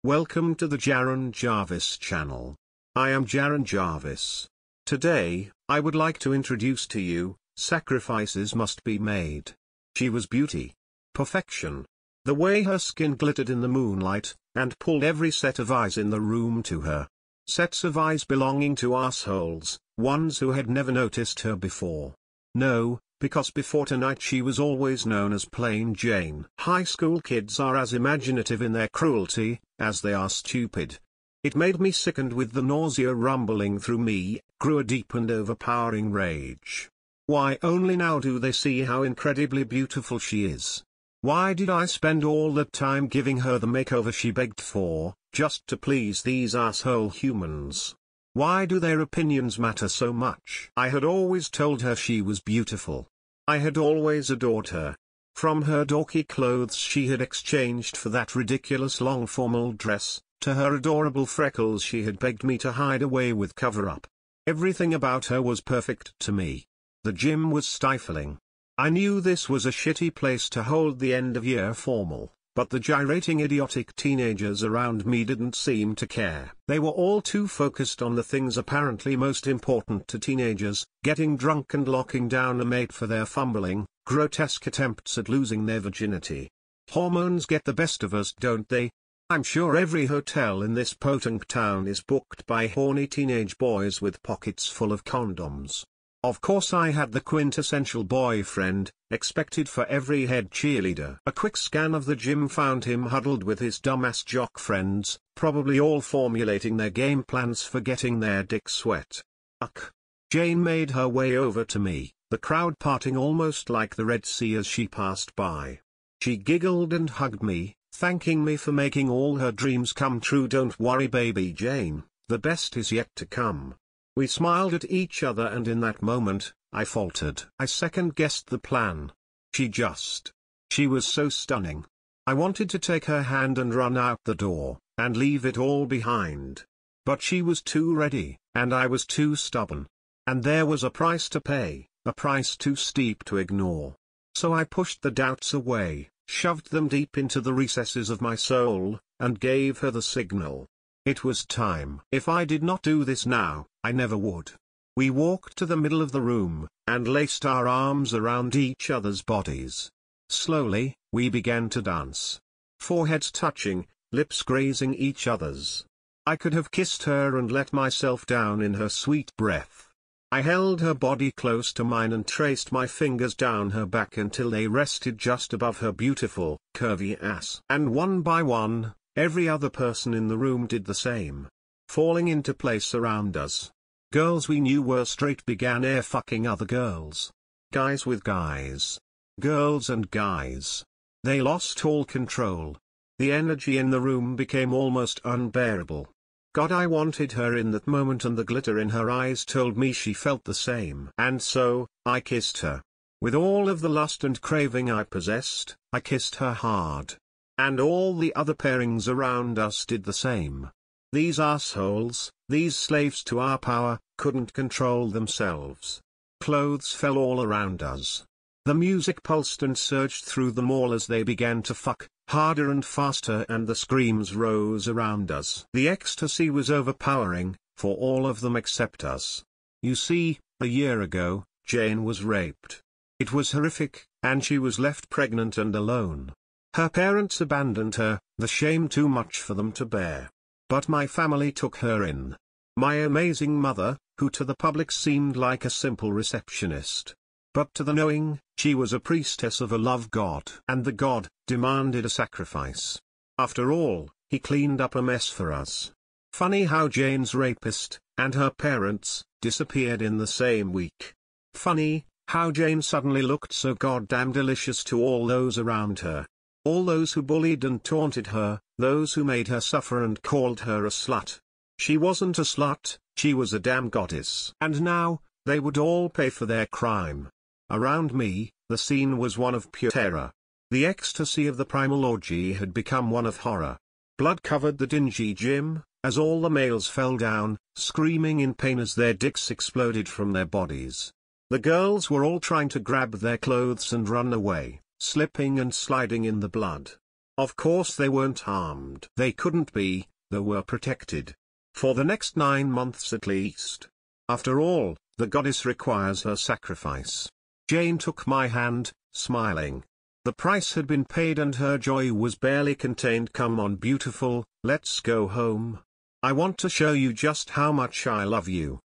Welcome to the Jaron Jarvis channel. I am Jaron Jarvis. Today, I would like to introduce to you, sacrifices must be made. She was beauty. Perfection. The way her skin glittered in the moonlight, and pulled every set of eyes in the room to her. Sets of eyes belonging to assholes, ones who had never noticed her before. No, because before tonight she was always known as plain Jane. High school kids are as imaginative in their cruelty, as they are stupid. It made me sick, and with the nausea rumbling through me, grew a deep and overpowering rage. Why only now do they see how incredibly beautiful she is? Why did I spend all that time giving her the makeover she begged for, just to please these asshole humans? Why do their opinions matter so much? I had always told her she was beautiful. I had always adored her. From her dorky clothes she had exchanged for that ridiculous long formal dress, to her adorable freckles she had begged me to hide away with cover-up. Everything about her was perfect to me. The gym was stifling. I knew this was a shitty place to hold the end-of-year formal, but the gyrating idiotic teenagers around me didn't seem to care. They were all too focused on the things apparently most important to teenagers, getting drunk and locking down a mate for their fumbling, grotesque attempts at losing their virginity. Hormones get the best of us, don't they? I'm sure every hotel in this podunk town is booked by horny teenage boys with pockets full of condoms. Of course I had the quintessential boyfriend, expected for every head cheerleader. A quick scan of the gym found him huddled with his dumbass jock friends, probably all formulating their game plans for getting their dicks wet. Uck. Jane made her way over to me, the crowd parting almost like the Red Sea as she passed by. She giggled and hugged me, thanking me for making all her dreams come true. Don't worry, baby Jane, the best is yet to come. We smiled at each other, and in that moment, I faltered. I second-guessed the plan. She was so stunning. I wanted to take her hand and run out the door, and leave it all behind. But she was too ready, and I was too stubborn. And there was a price to pay, a price too steep to ignore. So I pushed the doubts away, shoved them deep into the recesses of my soul, and gave her the signal. It was time. If I did not do this now, I never would. We walked to the middle of the room, and laced our arms around each other's bodies. Slowly, we began to dance. Foreheads touching, lips grazing each other's. I could have kissed her and let myself down in her sweet breath. I held her body close to mine and traced my fingers down her back until they rested just above her beautiful, curvy ass. And one by one, every other person in the room did the same. Falling into place around us. Girls we knew were straight began air fucking other girls. Guys with guys. Girls and guys. They lost all control. The energy in the room became almost unbearable. God, I wanted her in that moment, and the glitter in her eyes told me she felt the same. And so, I kissed her. With all of the lust and craving I possessed, I kissed her hard. And all the other pairings around us did the same. These assholes, these slaves to our power, couldn't control themselves. Clothes fell all around us. The music pulsed and surged through them all as they began to fuck, harder and faster, and the screams rose around us. The ecstasy was overpowering, for all of them except us. You see, a year ago, Jane was raped. It was horrific, and she was left pregnant and alone. Her parents abandoned her, the shame too much for them to bear. But my family took her in. My amazing mother, who to the public seemed like a simple receptionist. But to the knowing, she was a priestess of a love god. And the god demanded a sacrifice. After all, he cleaned up a mess for us. Funny how Jane's rapist, and her parents, disappeared in the same week. Funny, how Jane suddenly looked so goddamn delicious to all those around her. All those who bullied and taunted her, those who made her suffer and called her a slut. She wasn't a slut, she was a damn goddess. And now, they would all pay for their crime. Around me, the scene was one of pure terror. The ecstasy of the primal orgy had become one of horror. Blood covered the dingy gym, as all the males fell down, screaming in pain as their dicks exploded from their bodies. The girls were all trying to grab their clothes and run away, slipping and sliding in the blood. Of course they weren't harmed. They couldn't be, they were protected. For the next 9 months at least. After all, the goddess requires her sacrifice. Jane took my hand, smiling. The price had been paid and her joy was barely contained. Come on beautiful, let's go home. I want to show you just how much I love you.